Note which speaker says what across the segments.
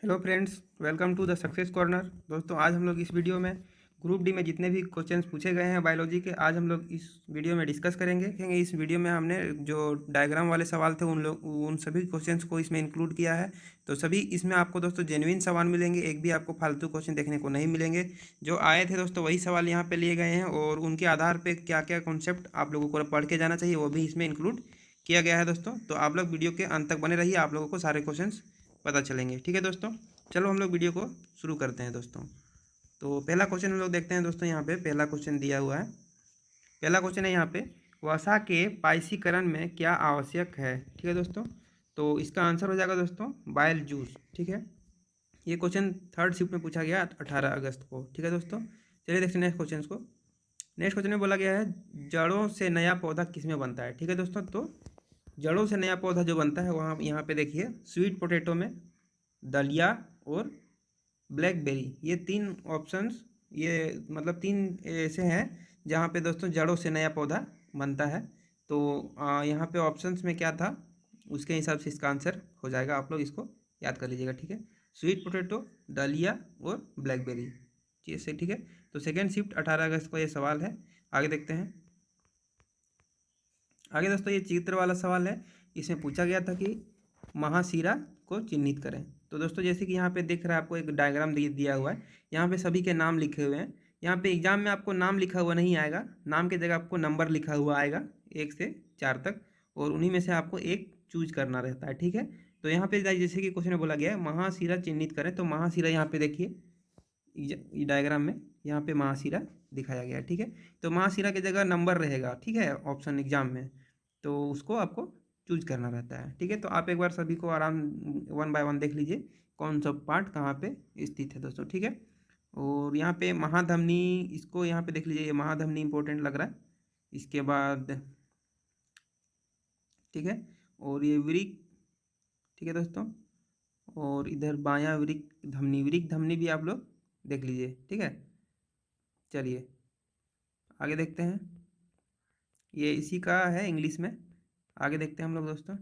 Speaker 1: Hello friends, welcome to the success corner. दोस्तों, आज हम लोग इस वीडियो में ग्रुप डी में जितने भी क्वेश्चंस पूछे गए हैं बायोलॉजी के, आज हम लोग इस वीडियो में डिस्कस करेंगे। क्योंकि इस वीडियो में हमने जो डायग्राम वाले सवाल थे उन सभी क्वेश्चंस को इसमें इंक्लूड किया है। तो सभी इसमें आपको दोस्तों जेन्युइन सवाल मिलेंगे, एक भी आपको फालतू क्वेश्चन देखने को नहीं मिलेंगे। जो आए थे दोस्तों वही सवाल यहाँ पे लिए गए हैं, और उनके आधार पर क्या क्या कॉन्सेप्ट आप लोगों को पढ़ के जाना चाहिए वो भी इसमें इंक्लूड किया गया है दोस्तों। तो आप लोग वीडियो के अंत तक बने रहिए, आप लोगों को सारे क्वेश्चन पता चलेंगे। ठीक है दोस्तों, चलो हम लोग वीडियो को शुरू करते हैं दोस्तों। तो पहला क्वेश्चन हम लोग देखते हैं दोस्तों। यहाँ पे पहला क्वेश्चन दिया हुआ है। पहला क्वेश्चन है यहाँ पे, वसा के पाइसीकरण में क्या आवश्यक है। ठीक है दोस्तों, तो इसका आंसर हो जाएगा दोस्तों बाइल जूस। ठीक है, ये क्वेश्चन थर्ड शिफ्ट में पूछा गया 18 अगस्त को। ठीक है दोस्तों, चलिए देखते हैं नेक्स्ट क्वेश्चन को। नेक्स्ट क्वेश्चन में बोला गया है जड़ों से नया पौधा किसमें बनता है। ठीक है दोस्तों, तो जड़ों से नया पौधा जो बनता है वहाँ यहाँ पे देखिए, स्वीट पोटैटो में, दलिया और ब्लैकबेरी, ये तीन ऑप्शंस, ये मतलब तीन ऐसे हैं जहाँ पे दोस्तों जड़ों से नया पौधा बनता है। तो यहाँ पे ऑप्शंस में क्या था उसके हिसाब से इसका आंसर हो जाएगा। आप लोग इसको याद कर लीजिएगा। ठीक है, स्वीट पोटैटो, दलिया और ब्लैकबेरी, जैसे। ठीक है, तो सेकेंड शिफ्ट 18 अगस्त को ये सवाल है। आगे देखते हैं। आगे दोस्तों ये चित्र वाला सवाल है। इसमें पूछा गया था कि महाशिरा को चिन्हित करें। तो दोस्तों जैसे कि यहाँ पे दिख रहा है आपको, एक डायग्राम दिया हुआ है। यहाँ पे सभी के नाम लिखे हुए हैं। यहाँ पे एग्जाम में आपको नाम लिखा हुआ नहीं आएगा, नाम की जगह आपको नंबर लिखा हुआ आएगा 1 से 4 तक, और उन्हीं में से आपको एक चूज करना रहता है। ठीक है, तो यहाँ पे जैसे कि क्वेश्चन में बोला गया है महाशिरा चिन्हित करें, तो महाशिरा यहाँ पे देखिए डायग्राम में यहाँ पे महाशिरा दिखाया गया है। ठीक है, तो महाशिरा की जगह नंबर रहेगा। ठीक है, ऑप्शन एग्जाम में, तो उसको आपको चूज करना रहता है। ठीक है, तो आप एक बार सभी को आराम 1 बाय 1 देख लीजिए कौन सा पार्ट कहाँ पे स्थित है दोस्तों। ठीक है, और यहाँ पे महाधमनी, इसको यहाँ पे देख लीजिए, ये महाधमनी इंपॉर्टेंट लग रहा है। इसके बाद ठीक है, और ये वृक्क। ठीक है दोस्तों, और इधर बायां वृक्क धमनी भी आप लोग देख लीजिए। ठीक है, चलिए आगे देखते हैं। ये इसी का है इंग्लिश में। आगे देखते हैं हम लोग दोस्तों।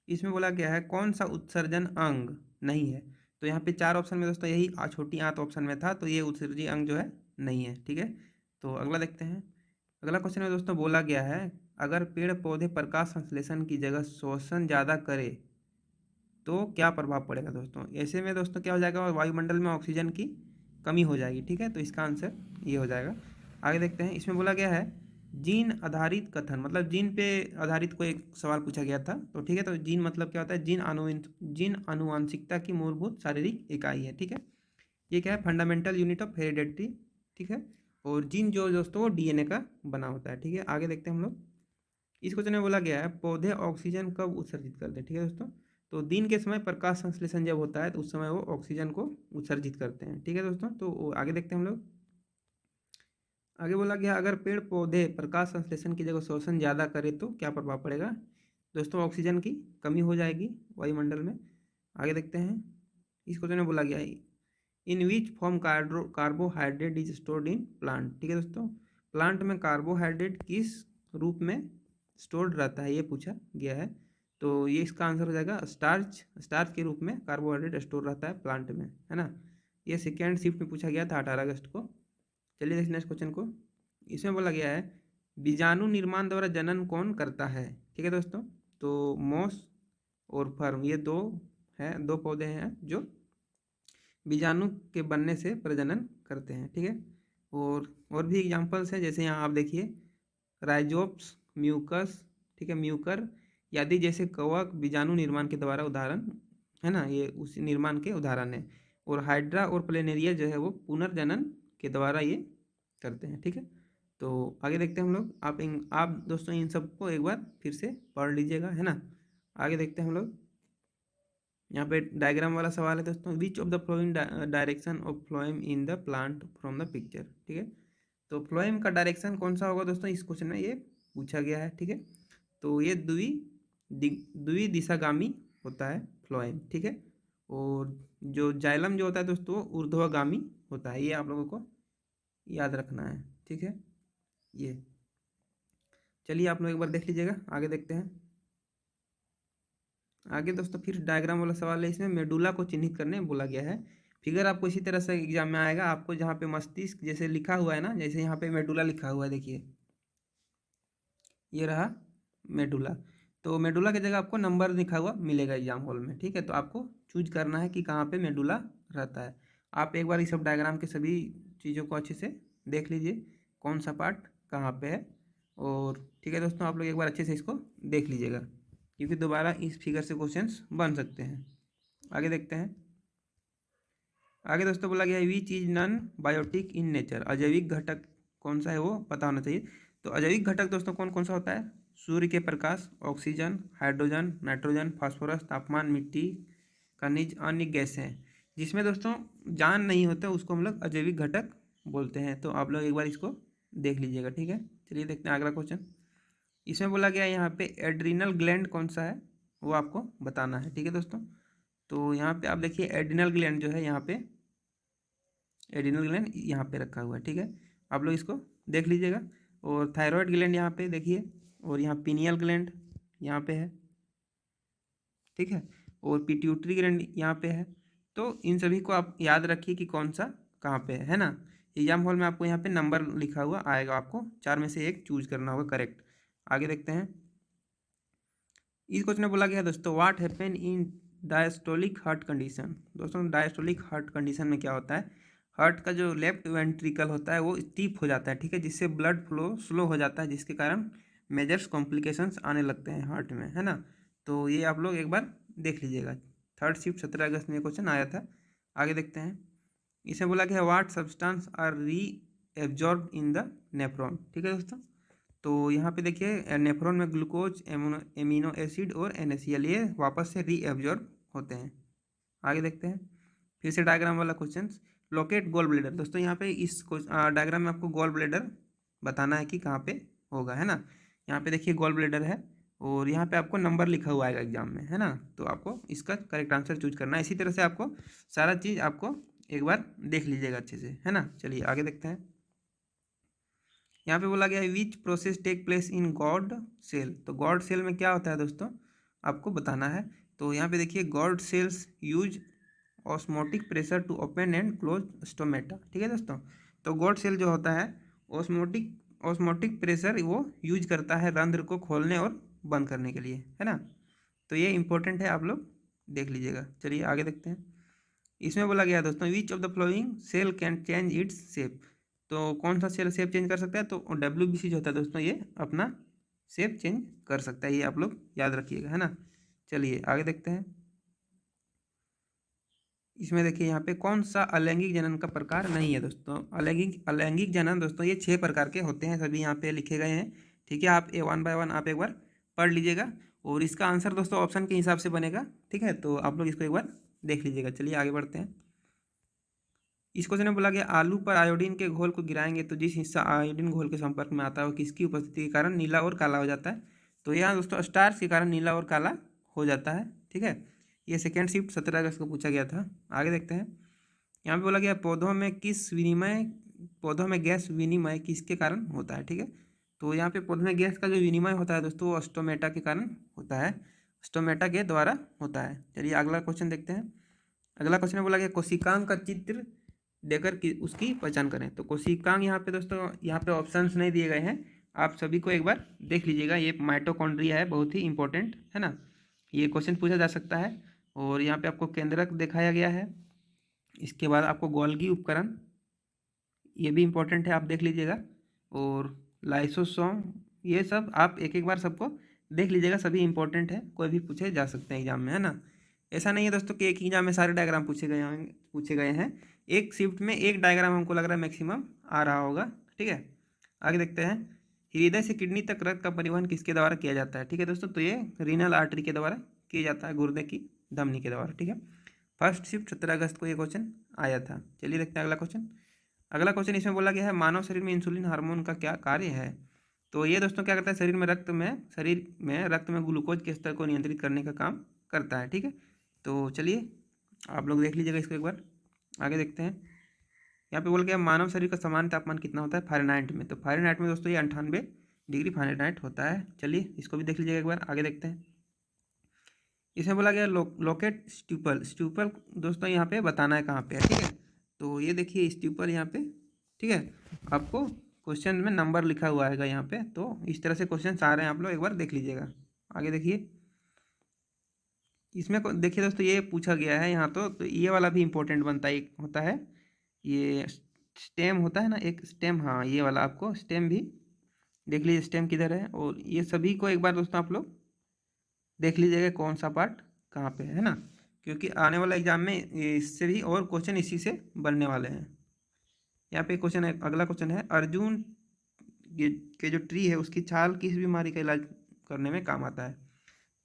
Speaker 1: इसमें बोला गया है कौन सा उत्सर्जन अंग नहीं है। तो यहाँ पे 4 ऑप्शन में दोस्तों यही छोटी आंत ऑप्शन में था, तो ये उत्सर्जी अंग जो है नहीं है। ठीक है, तो अगला देखते हैं। अगला क्वेश्चन में दोस्तों बोला गया है अगर पेड़ पौधे प्रकाश संश्लेषण की जगह शोषण ज़्यादा करे तो क्या प्रभाव पड़ेगा दोस्तों। ऐसे में दोस्तों क्या हो जाएगा, वायुमंडल में ऑक्सीजन की कमी हो जाएगी। ठीक है, तो इसका आंसर ये हो जाएगा। आगे देखते हैं। इसमें बोला गया है जीन आधारित कथन, मतलब जीन पे आधारित कोई एक सवाल पूछा गया था। तो ठीक है, तो जीन मतलब क्या होता है, जीन आनुवंशिकता की मूलभूत शारीरिक इकाई है। ठीक है, ये क्या है, फंडामेंटल यूनिट ऑफ हेरिडेटी। ठीक है, और जीन जो दोस्तों वो डीएनए का बना होता है। ठीक है, आगे देखते हैं हम लोग। इस क्वेश्चन में बोला गया है पौधे ऑक्सीजन कब उत्सर्जित करते हैं। ठीक है दोस्तों, तो दिन के समय प्रकाश संश्लेषण जब होता है तो उस समय वो ऑक्सीजन को उत्सर्जित करते हैं। ठीक है दोस्तों, तो आगे देखते हैं हम लोग। आगे बोला गया अगर पेड़ पौधे प्रकाश संश्लेषण की जगह शोषण ज़्यादा करे तो क्या प्रभाव पड़ेगा दोस्तों, ऑक्सीजन की कमी हो जाएगी वायुमंडल में। आगे देखते हैं। इस क्वेश्चन में बोला गया है in which form carbohydrate is stored in plant. ठीक है दोस्तों, प्लांट में कार्बोहाइड्रेट किस रूप में स्टोर्ड रहता है ये पूछा गया है। तो ये इसका आंसर हो जाएगा स्टार्च। स्टार्च के रूप में कार्बोहाइड्रेट स्टोर रहता है प्लांट में, है ना। ये सेकेंड शिफ्ट में पूछा गया था 18 अगस्त को। चलिए देखिए नेक्स्ट क्वेश्चन को। इसमें बोला गया है बीजाणु निर्माण द्वारा जनन कौन करता है। ठीक है दोस्तों, तो मॉस और फर्म, ये दो पौधे हैं जो बीजाणु के बनने से प्रजनन करते हैं। ठीक है, और भी एग्जांपल्स हैं, जैसे यहाँ आप देखिए राइजोप्स, म्यूकस, ठीक है, म्यूकर आदि जैसे कवक बीजाणु निर्माण के द्वारा उदाहरण है ना, ये उसी निर्माण के उदाहरण है। और हाइड्रा और प्लेनेरिया जो है वो पुनर्जनन के द्वारा ये करते हैं। ठीक है, तो आगे देखते हैं हम लोग। आप दोस्तों इन सबको एक बार फिर से पढ़ लीजिएगा, है ना। आगे देखते हैं हम लोग। यहाँ पे डायग्राम वाला सवाल है दोस्तों, which of the flowing direction of phloem in the plant from the picture. ठीक है, तो फ्लोएम का डायरेक्शन कौन सा होगा दोस्तों, इस क्वेश्चन में ये पूछा गया है। ठीक है, तो ये द्विदिशागामी होता है फ्लोएम। ठीक है, और जो जाइलम जो होता है दोस्तों वो ऊर्ध्वगामी होता है, ये आप लोगों को याद रखना है। ठीक है, ये चलिए आप लोग एक बार देख लीजिएगा। आगे देखते हैं। आगे दोस्तों फिर डायग्राम वाला सवाल है, इसमें मेडुला को चिन्हित करने बोला गया है। फिगर आपको इसी तरह से एग्जाम में आएगा, आपको जहाँ पे मस्तिष्क जैसे लिखा हुआ है ना, जैसे यहाँ पे मेडुला लिखा हुआ है, देखिए ये रहा मेडुला। तो मेडुला की जगह आपको नंबर लिखा हुआ मिलेगा एग्जाम हॉल में, ठीक है। तो आपको चूज करना है कि कहाँ पे मेडुला रहता है। आप एक बार इस सब डायग्राम के सभी चीज़ों को अच्छे से देख लीजिए, कौन सा पार्ट कहाँ पे है। और ठीक है दोस्तों, आप लोग एक बार अच्छे से इसको देख लीजिएगा, क्योंकि दोबारा इस फिगर से क्वेश्चंस बन सकते हैं। आगे देखते हैं। आगे दोस्तों बोला गया है which is non biotic in nature. अजैविक घटक कौन सा है वो पता होना चाहिए। तो अजैविक घटक दोस्तों कौन कौन सा होता है? सूर्य के प्रकाश, ऑक्सीजन, हाइड्रोजन, नाइट्रोजन, फास्फोरस, तापमान, मिट्टी, खनिज, अन्य गैस हैं। जिसमें दोस्तों जान नहीं होता उसको हम लोग अजैविक घटक बोलते हैं। तो आप लोग एक बार इसको देख लीजिएगा, ठीक है। चलिए देखते हैं अगला क्वेश्चन। इसमें बोला गया है यहाँ पे एड्रिनल ग्लैंड कौन सा है वो आपको बताना है, ठीक है दोस्तों। तो यहाँ पे आप देखिए एड्रिनल ग्लैंड जो है यहाँ पे, एड्रिनल ग्लैंड यहाँ पे रखा हुआ है, ठीक है। आप लोग इसको देख लीजिएगा। और थायराइड ग्लैंड यहाँ पे देखिए, और यहाँ पीनियल ग्लैंड यहाँ पे है, ठीक है। और पिट्यूटरी ग्लैंड यहाँ पे है। तो इन सभी को आप याद रखिए कि कौन सा कहाँ पे है ना। एग्जाम हॉल में आपको यहाँ पे नंबर लिखा हुआ आएगा, आपको चार में से एक चूज करना होगा करेक्ट। आगे देखते हैं। इस क्वेश्चन में बोला गया है दोस्तों what happen in diastolic heart condition. दोस्तों डायस्टोलिक हार्ट कंडीशन में क्या होता है, हार्ट का जो लेफ्ट वेंट्रिकल होता है वो स्टीप हो जाता है, ठीक है, जिससे ब्लड फ्लो स्लो हो जाता है, जिसके कारण मेजर्स कॉम्प्लिकेशंस आने लगते हैं हार्ट में, है ना। तो ये आप लोग एक बार देख लीजिएगा, थर्ड शिफ्ट 17 अगस्त में क्वेश्चन आया था। आगे देखते हैं। इसमें बोला गया व्हाट सब्सटेंस आर री एब्जॉर्ब इन द नेफ्रॉन, ठीक है दोस्तों। तो यहाँ पे देखिए नेफ्रॉन में ग्लूकोज, एमिनो एसिड और NaCl ये वापस से रीएब्जॉर्ब होते हैं। आगे देखते हैं। फिर से डायग्राम वाला क्वेश्चन, लोकेट गॉल ब्लेडर। दोस्तों यहाँ पे इस डायग्राम में आपको गॉल ब्लेडर बताना है कि कहाँ पे होगा, है ना। यहाँ पे देखिए गॉल ब्लेडर है, और यहाँ पे आपको नंबर लिखा हुआ आएगा एग्जाम में, है ना। तो आपको इसका करेक्ट आंसर चूज करना है। इसी तरह से आपको सारा चीज़ आपको एक बार देख लीजिएगा अच्छे से, है ना। चलिए आगे देखते हैं। यहाँ पे बोला गया है which process take place in guard cell. तो गॉड सेल में क्या होता है दोस्तों आपको बताना है। तो यहाँ पे देखिए guard cells use osmotic pressure to open and close stomata, ठीक है दोस्तों। तो गॉड सेल जो होता है ऑस्मोटिक प्रेशर वो यूज करता है रंध्र को खोलने और बंद करने के लिए, है ना। तो ये इंपॉर्टेंट है, आप लोग देख लीजिएगा। चलिए आगे देखते हैं। इसमें बोला गया है दोस्तों which of the following cell can change its shape. तो कौन सा सेल शेप चेंज कर सकता है? तो WBC जो होता है दोस्तों ये अपना शेप चेंज कर सकता है, ये आप लोग याद रखिएगा, है ना। चलिए आगे देखते हैं। इसमें देखिए यहाँ पे कौन सा अलैंगिक जनन का प्रकार नहीं है दोस्तों। अलैंगिक जनन दोस्तों ये 6 प्रकार के होते हैं, सभी यहाँ पे लिखे गए हैं, ठीक है। आप वन बाय वन आप एक बार पढ़ लीजिएगा, और इसका आंसर दोस्तों ऑप्शन के हिसाब से बनेगा, ठीक है। तो आप लोग इसको एक बार देख लीजिएगा। चलिए आगे बढ़ते हैं। इस क्वेश्चन में बोला गया आलू पर आयोडीन के घोल को गिराएंगे तो जिस हिस्सा आयोडीन घोल के संपर्क में आता है वो किसकी उपस्थिति के कारण नीला और काला हो जाता है। तो यहाँ दोस्तों स्टार्च के कारण नीला और काला हो जाता है, ठीक है। ये सेकेंड शिफ्ट 17 अगस्त को पूछा गया था। आगे देखते हैं। यहाँ पे बोला गया पौधों में गैस विनिमय किसके कारण होता है, ठीक है। तो यहाँ पे पौधों में गैस का जो विनिमय होता है दोस्तों वो स्टोमेटा के कारण होता है, स्टोमेटा के द्वारा होता है। चलिए अगला क्वेश्चन देखते हैं। अगला क्वेश्चन में बोला गया कोशिकांग का चित्र देकर कि उसकी पहचान करें। तो कोशिकांग यहाँ पे दोस्तों यहाँ पे ऑप्शंस नहीं दिए गए हैं, आप सभी को एक बार देख लीजिएगा। ये माइटोकॉन्ड्रिया है, बहुत ही इंपॉर्टेंट है ना, ये क्वेश्चन पूछा जा सकता है। और यहाँ पे आपको केंद्रक दिखाया गया है। इसके बाद आपको गोल्गी उपकरण, ये भी इंपॉर्टेंट है, आप देख लीजिएगा। और लाइसोसोम, ये सब आप एक एक बार सबको देख लीजिएगा, सभी इंपॉर्टेंट है, कोई भी पूछे जा सकते हैं एग्जाम में, है ना। ऐसा नहीं है दोस्तों कि एक ही एग्जाम में सारे डायग्राम पूछे गए हैं। एक शिफ्ट में एक डायग्राम हमको लग रहा है मैक्सिमम आ रहा होगा, ठीक है। आगे देखते हैं। हृदय से किडनी तक रक्त का परिवहन किसके द्वारा किया जाता है, ठीक है दोस्तों। तो ये रीनल आर्टरी के द्वारा किया जाता है, गुर्दे की धमनी के द्वारा, ठीक है। फर्स्ट शिफ्ट 17 अगस्त को ये क्वेश्चन आया था। चलिए देखते हैं अगला क्वेश्चन। अगला क्वेश्चन इसमें बोला गया है मानव शरीर में इंसुलिन हार्मोन का क्या कार्य है। तो ये दोस्तों क्या करता है, शरीर में रक्त में ग्लूकोज के स्तर को नियंत्रित करने का काम करता है, ठीक है। तो चलिए आप लोग देख लीजिएगा इसको एक बार। आगे देखते हैं। यहाँ पे बोल गया मानव शरीर का सामान्य तापमान कितना होता है फ़ारेनहाइट में। तो फ़ारेनहाइट में दोस्तों ये 98 डिग्री फ़ारेनहाइट होता है। चलिए इसको भी देख लीजिएगा एक बार। आगे देखते हैं। इसमें बोला गया लोकेट स्ट्यूपल। स्ट्यूपल दोस्तों यहाँ पे बताना है कहाँ पे है, ठीक है। तो ये देखिए स्ट्यूपल यहाँ पे, ठीक है। आपको क्वेश्चन में नंबर लिखा हुआ है यहाँ पे, तो इस तरह से क्वेश्चन आ रहे हैं, आप लोग एक बार देख लीजिएगा। आगे देखिए, इसमें देखिए दोस्तों ये पूछा गया है यहाँ, तो ये वाला भी इम्पोर्टेंट बनता है, एक होता है ये स्टेम होता है ना, एक स्टेम, हाँ ये वाला आपको स्टेम भी देख लीजिए, स्टेम किधर है। और ये सभी को एक बार दोस्तों आप लोग देख लीजिएगा कौन सा पार्ट कहाँ पे है ना, क्योंकि आने वाला एग्जाम में इससे भी और क्वेश्चन इसी से बनने वाले हैं। यहाँ पे क्वेश्चन है, अगला क्वेश्चन है, अर्जुन के जो ट्री है उसकी छाल किस बीमारी का इलाज करने में काम आता है।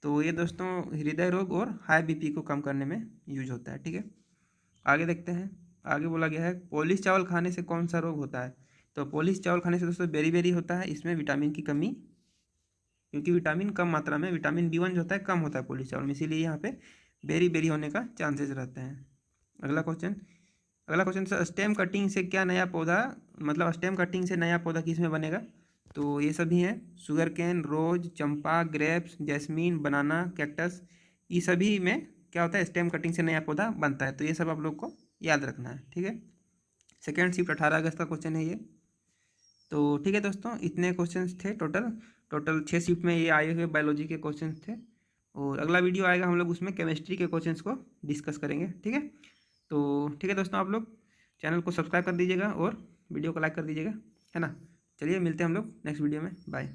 Speaker 1: तो ये दोस्तों हृदय रोग और हाई बीपी को कम करने में यूज होता है, ठीक है। आगे देखते हैं, आगे बोला गया है पॉलिश चावल खाने से कौन सा रोग होता है। तो पॉलिश चावल खाने से दोस्तों बेरी होता है, इसमें विटामिन की कमी, क्योंकि विटामिन कम मात्रा में, विटामिन B1 जो होता है कम होता है पॉलिश चावल में, इसीलिए यहाँ पे बेरी होने का चांसेस रहते हैं। अगला क्वेश्चन सर, स्टेम कटिंग से क्या नया पौधा, मतलब स्टेम कटिंग से नया पौधा किस में बनेगा। तो ये सभी हैं, शुगर केन, रोज, चंपा, ग्रेप्स, जैस्मीन, बनाना, कैक्टस, ये सभी में क्या होता है, स्टेम कटिंग से नया पौधा बनता है। तो ये सब आप लोग को याद रखना है, ठीक है। सेकेंड शिफ्ट 18 अगस्त का क्वेश्चन है ये। तो ठीक है दोस्तों, इतने क्वेश्चंस थे टोटल 6 शिफ्ट में ये आए हुए बायोलॉजी के क्वेश्चंस थे। और अगला वीडियो आएगा, हम लोग उसमें केमिस्ट्री के क्वेश्चंस को डिस्कस करेंगे, ठीक है। तो ठीक है दोस्तों, आप लोग चैनल को सब्सक्राइब कर दीजिएगा और वीडियो को लाइक कर दीजिएगा, है ना। चलिए मिलते हैं हम लोग नेक्स्ट वीडियो में, बाय।